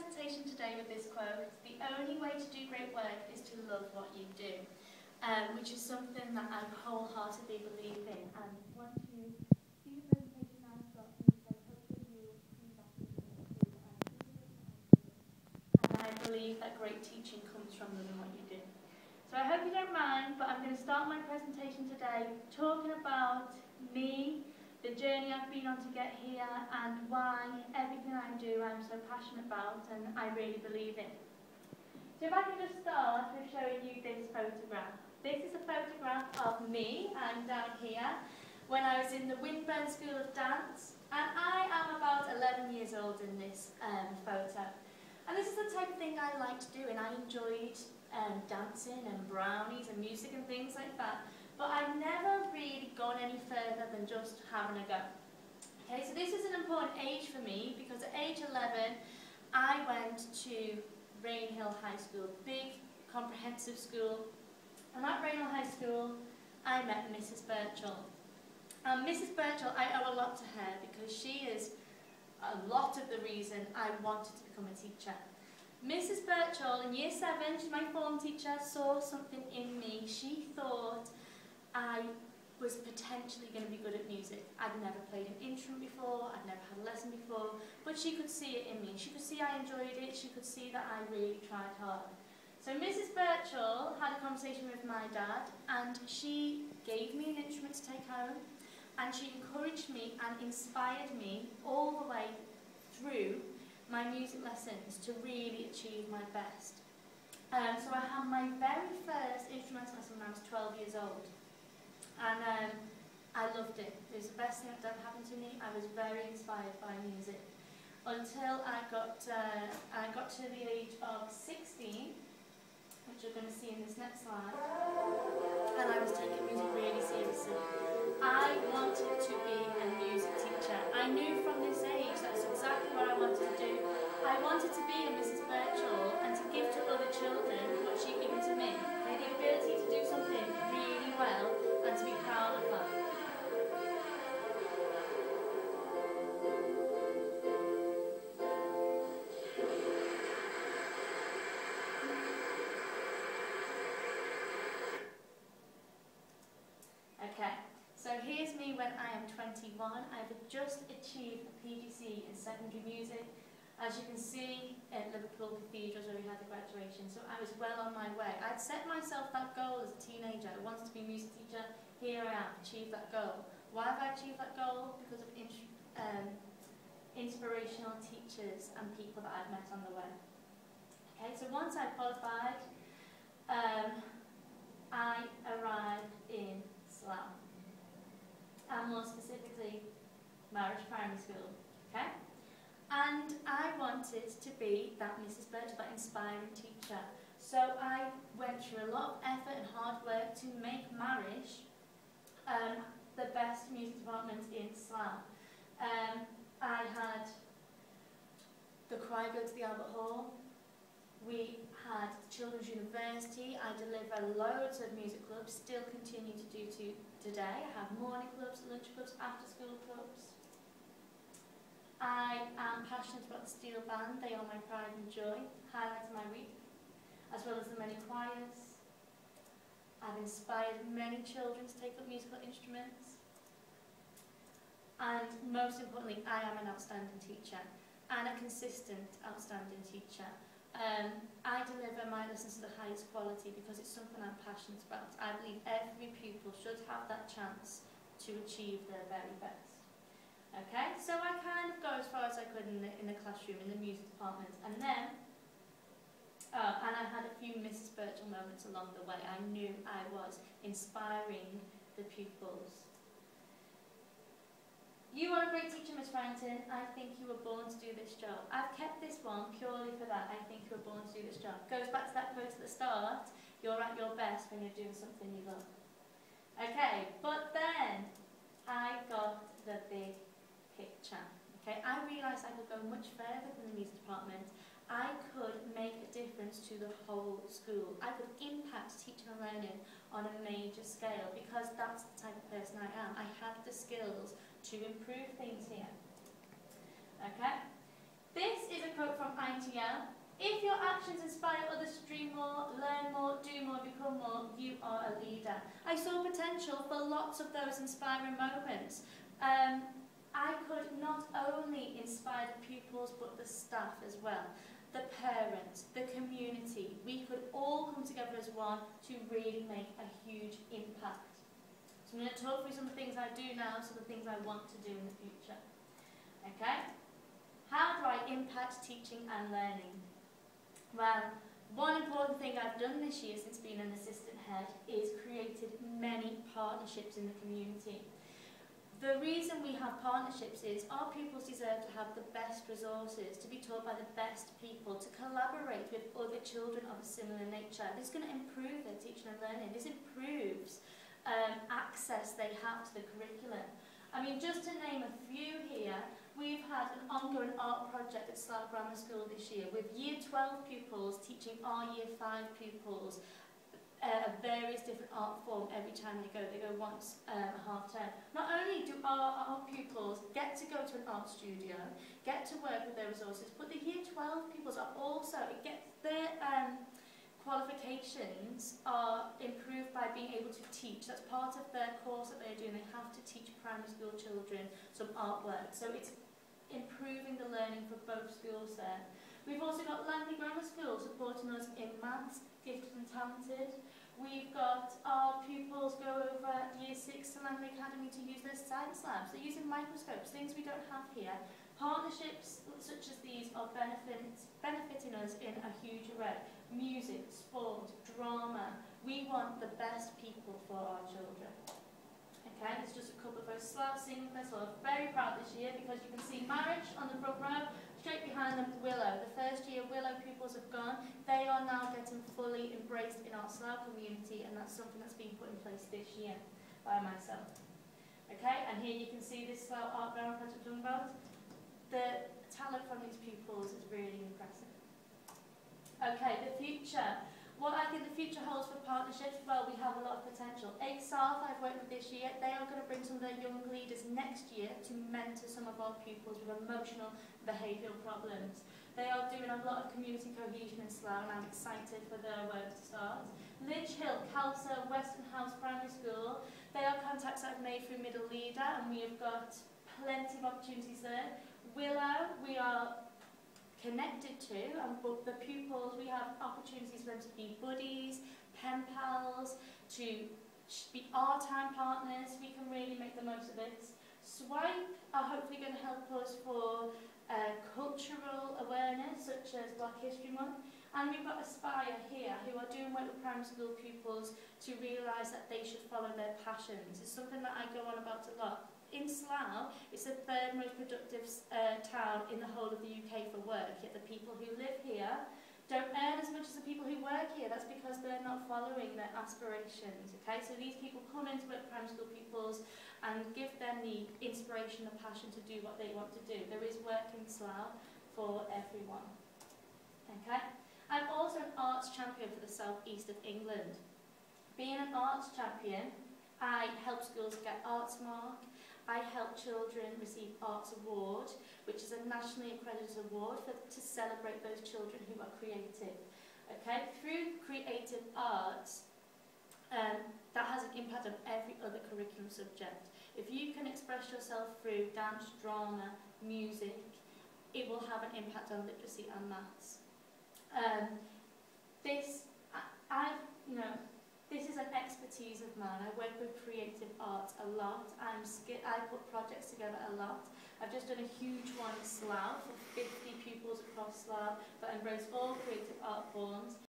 presentation today with this quote: "The only way to do great work is to love what you do," which is something that I wholeheartedly believe in. And once you see the presentation I've got, hopefully you will see that and I believe that great teaching comes from loving what you do. So I hope you don't mind, but I'm going to start my presentation today talking about me, the journey I've been on to get here, and why everything I do I'm so passionate about and I really believe in. So if I can just start with showing you this photograph. This is a photograph of me, I'm down here, when I was in the Winburn School of Dance, and I am about 11 years old in this photo. And this is the type of thing I like to do, and I enjoyed dancing and brownies and music and things like that. But I've never really gone any further than just having a go. Okay, so this is an important age for me because at age 11 I went to Rainhill High School, big comprehensive school, and at Rainhill High School I met Mrs. Birchall. Mrs. Birchall, I owe a lot to her because she is a lot of the reason I wanted to become a teacher. Mrs. Birchall in year 7, she's my form teacher, saw something in me. She thought I was potentially going to be good at music. I'd never played an instrument before, I'd never had a lesson before, but she could see it in me. She could see I enjoyed it, she could see that I really tried hard. So Mrs. Birchall had a conversation with my dad, and she gave me an instrument to take home, and she encouraged me and inspired me all the way through my music lessons to really achieve my best. So I had my very first instrumental lesson when I was 12 years old. And I loved it. It was the best thing that ever happened to me. I was very inspired by music. Until I got to the age of 16, which you're going to see in this next slide, and I was taking music really seriously. I wanted to be a music teacher. I knew from this age that's exactly what I wanted to do. I wanted to be a Mrs. Birchall and to give to other children what she'd given to me. The ability to do something really well and to be proud of that. Okay, so here's me when I am 21. I've just achieved a PGC in secondary music. As you can see at Liverpool Cathedrals where we had the graduation, so I was well on my way. I'd set myself that goal as a teenager. I wanted to be a music teacher. Here I am, achieved that goal. Why have I achieved that goal? Because of inspirational teachers and people that I've met on the way. Okay, so once I qualified, I arrived in Slough, and more specifically, Marriage Primary School. Okay? And I wanted to be that Mrs. Birchall, that inspiring teacher. So I went through a lot of effort and hard work to make Marriage the best music department in Slough. I had the choir go to the Albert Hall. We had Children's University. I deliver loads of music clubs, still continue to do today. I have morning clubs, lunch clubs, after school clubs. I am passionate about the steel band. They are my pride and joy, highlight of my week, as well as the many choirs. I've inspired many children to take up musical instruments. And most importantly, I am an outstanding teacher, and a consistent outstanding teacher. I deliver my lessons to the highest quality because it's something I'm passionate about. I believe every pupil should have that chance to achieve their very best. Okay, so I kind of go as far as I could in the classroom, in the music department, and then, and I had a few Mrs. Birchall moments along the way. I knew I was inspiring the pupils. You are a great teacher, Miss Frankton. I think you were born to do this job. I've kept this one purely for that. I think you were born to do this job. Goes back to that quote at the start, you're at your best when you're doing something you love. Okay, but then I got the big picture. Okay, I realised I could go much further than the music department. I could make a difference to the whole school. I could impact teaching and learning on a major scale because that's the type of person I am. I have the skills to improve things here. Okay, this is a quote from ITL. or more, you are a leader. I saw potential for lots of those inspiring moments. I could not only inspire the pupils but the staff as well, the parents, the community. We could all come together as one to really make a huge impact. So I'm going to talk through some of the things I do now, some of the things I want to do in the future. Okay? How do I impact teaching and learning? Well, one important thing I've done this year since being an assistant head is created many partnerships in the community. The reason we have partnerships is our pupils deserve to have the best resources, to be taught by the best people, to collaborate with other children of a similar nature. This is going to improve their teaching and learning. This improves access they have to the curriculum. I mean, just to name a few here, we've had an ongoing art project at Slough Grammar School this year with Year 12 pupils teaching our Year 5 pupils various different art form every time they go once a half term. Not only do our pupils get to go to an art studio, get to work with their resources, but the Year 12 pupils are also, their qualifications are improved by being able to teach. That's part of their course that they're doing. They have to teach primary school children some artwork. So it's improving the learning for both schools there. We've also got Langley Grammar School supporting us in maths, gifted and talented. We've got our pupils go over Year 6 to Langley Academy to use their science labs. They're using microscopes, things we don't have here. Partnerships such as these are benefiting us in a huge array. Music, sport, drama. We want the best people for our children. Okay, there's just a couple of those Slough Singing Festival. I'm very proud this year because you can see Marriage on the front row, straight behind them Willow. The first year Willow pupils have gone. They are now getting fully embraced in our Slough community, and that's something that's been put in place this year by myself. Okay, and here you can see this Slough Art Ground project I'm talking about. The talent from these pupils is really impressive. Okay, the future. What I think the future holds for partnerships, well, we have a lot of potential. Egg South I've worked with this year, they are going to bring some of their young leaders next year to mentor some of our pupils with emotional behavioural problems. They are doing a lot of community cohesion in Slough, and I'm excited for their work to start. Lidge Hill, Calcer, Western House Primary School, they are contacts I've made through Middle Leader, and we have got plenty of opportunities there. Willow, we are connected to, but the pupils, we have opportunities for them to be buddies, pen pals, to be our time partners. We can really make the most of it. Swipe are hopefully going to help us for cultural awareness, such as Black History Month. And we've got Aspire here, who are doing work with primary school pupils to realise that they should follow their passions. It's something that I go on about a lot. In Slough, it's the third most productive town in the whole of the UK for work, yet the people who live here don't earn as much as the people who work here. That's because they're not following their aspirations, okay? So these people come into work with primary school pupils and give them the inspiration, the passion to do what they want to do. There is work in Slough for everyone, okay? I'm also an arts champion for the South East of England. Being an arts champion, I help schools get Arts Mark. I help children receive Arts Award, which is a nationally accredited award to celebrate those children who are creative. Okay, through creative arts, that has an impact on every other curriculum subject. If you can express yourself through dance, drama, music, it will have an impact on literacy and maths. This is an expertise of mine. I work with creative arts a lot. I put projects together a lot. I've just done a huge one in Slough for 50 pupils across Slough that embrace all creative art forms.